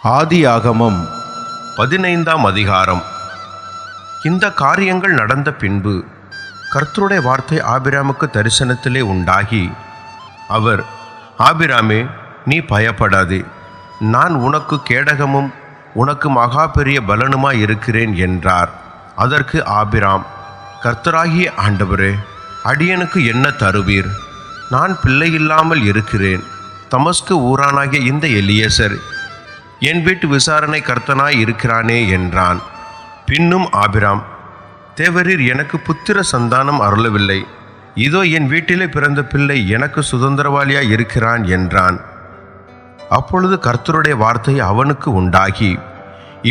ஆதியாகமம் 15ஆம் அதிகாரம். இந்த காரியங்கள் நடந்த பின்பு கர்த்தருடைய வார்த்தை ஆபிராமுக்கு தரிசனத்திலே உண்டாகி, அவர், ஆபிராமே, நீ பயப்படாதே, நான் உனக்கு கேடகமும் உனக்கு மகா பெரிய பலனுமாய் இருக்கிறேன் என்றார். அதற்கு ஆபிராம், கர்த்தராகிய ஆண்டவரே, அடியனுக்கு என்ன தருவீர்? நான் பிள்ளையில்லாமல் இருக்கிறேன். தமஸ்கு ஊரானாகிய இந்த எலியேசர் என் வீட்டு விசாரணை கர்த்தனாய் இருக்கிறானே என்றான். பின்னும் ஆபிராம், தேவரீர் எனக்கு புத்திர சந்தானம் அருளவில்லை. இதோ என் வீட்டிலே பிறந்த பிள்ளை எனக்கு சுதந்திரவாளியாய் இருக்கிறான் என்றான். அப்பொழுது கர்த்தருடைய வார்த்தை அவனுக்கு உண்டாகி,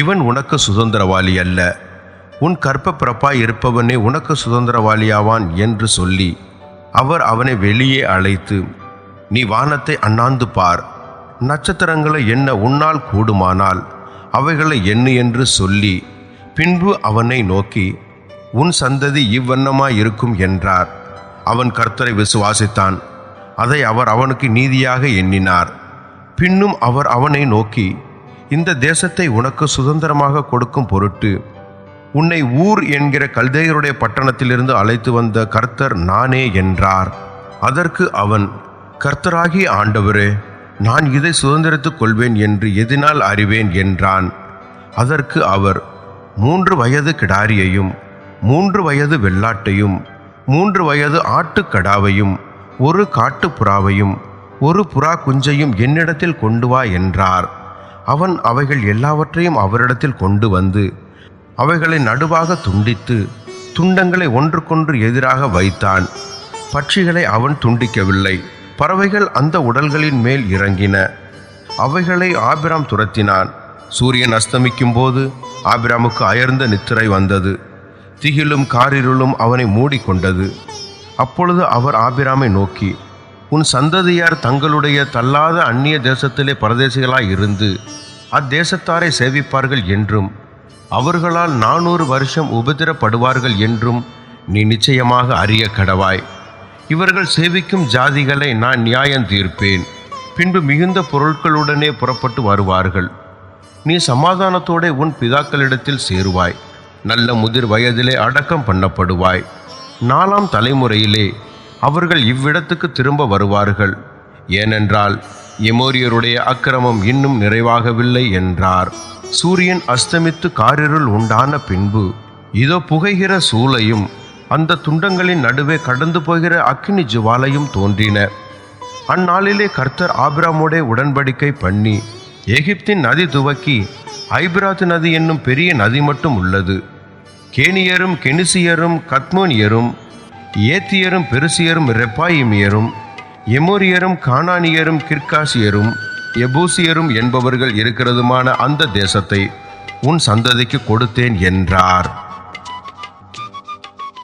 இவன் உனக்கு சுதந்திரவாளி அல்ல, உன் கற்ப பிறப்பாய் இருப்பவனே உனக்கு சுதந்திரவாளியாவான் என்று சொல்லி அவர் அவனை வெளியே அழைத்து, நீ வானத்தை அண்ணாந்து பார், நட்சத்திரங்களை எண்ண உன்னால் கூடுமானால் அவைகளை எண்ணு என்று சொல்லி, பின்பு அவனை நோக்கி, உன் சந்ததி இவ்வண்ணமாயிருக்கும் என்றார். அவன் கர்த்தரை விசுவாசித்தான். அதை அவர் அவனுக்கு நீதியாக எண்ணினார். பின்னும் அவர் அவனை நோக்கி, இந்த தேசத்தை உனக்கு சுதந்திரமாக கொடுக்கும் பொருட்டு உன்னை ஊர் என்கிற கல்தேயருடைய பட்டணத்திலிருந்து அழைத்து வந்த கர்த்தர் நானே என்றார். அதற்கு அவன், கர்த்தராகிய ஆண்டவரே, நான் இதை சுதந்திரத்துக் கொள்வேன் என்று எதினால் அறிவேன் என்றான். அதற்கு அவர், 3 வயது கிடாரியையும் 3 வயது வெள்ளாட்டையும் 3 வயது ஆட்டுக்கடாவையும் 1 காட்டுப்புறாவையும் 1 புறா குஞ்சையும் என்னிடத்தில் கொண்டு வா என்றார். அவன் அவைகள் எல்லாவற்றையும் அவரிடத்தில் கொண்டு வந்து அவைகளை நடுவாக துண்டித்து துண்டங்களை ஒன்றுக்கொன்று எதிராக வைத்தான். பட்சிகளை அவன் துண்டிக்கவில்லை. பறவைகள் அந்த உடல்களின் மேல் இறங்கின. அவைகளை ஆபிராம் துரத்தினான். சூரியன் அஸ்தமிக்கும் போது ஆபிராமுக்கு அயர்ந்த நித்திரை வந்தது. திகிலும் காரிருளும் அவனை மூடிக்கொண்டது. அப்பொழுது அவர் ஆபிராமை நோக்கி, உன் சந்ததியார் தங்களுடைய தள்ளாத அந்நிய தேசத்திலே பரதேசிகளாய் இருந்து அத்தேசத்தாரை சேவிப்பார்கள் என்றும் அவர்களால் 400 வருஷம் உபத்திரப்படுவார்கள் என்றும் நீ நிச்சயமாக அறிய கடவாய். இவர்கள் சேவிக்கும் ஜாதிகளை நான் நியாயம் தீர்ப்பேன். பின்பு மிகுந்த பொருட்களுடனே புறப்பட்டு வருவார்கள். நீ சமாதானத்தோടെ உன் பிதாக்களிடத்தில் சேருவாய். நல்ல முதிர் வயதிலே அடக்கம் பண்ணப்படுவாய். 4ஆம் தலைமுறையிலே அவர்கள் இவ்விடத்துக்கு திரும்ப வருவார்கள். ஏனென்றால் எமோரியருடைய அக்கிரமம் இன்னும் நிறைவாகவில்லை என்றார். சூரியன் அஸ்தமித்து காரிருள் உண்டான பின்பு இதோ புகைகிற சூளையும் அந்த துண்டங்களின் நடுவே கடந்து போகிற அக்கினி ஜுவாலையும் தோன்றின. அந்நாளிலே கர்த்தர் ஆபிராமோடே உடன்படிக்கை பண்ணி, எகிப்தின் நதி துவக்கி ஐபிராத்து நதி என்னும் பெரிய நதி மட்டும் உள்ளது. கேனியரும் கெனிசியரும் கத்மோனியரும் ஏத்தியரும் பெருசியரும் ரெப்பாயிமியரும் எமோரியரும் கானானியரும் கிர்காசியரும் எபூசியரும் என்பவர்கள் இருக்கிறதுமான அந்த தேசத்தை உன் சந்ததிக்கு கொடுத்தேன் என்றார்.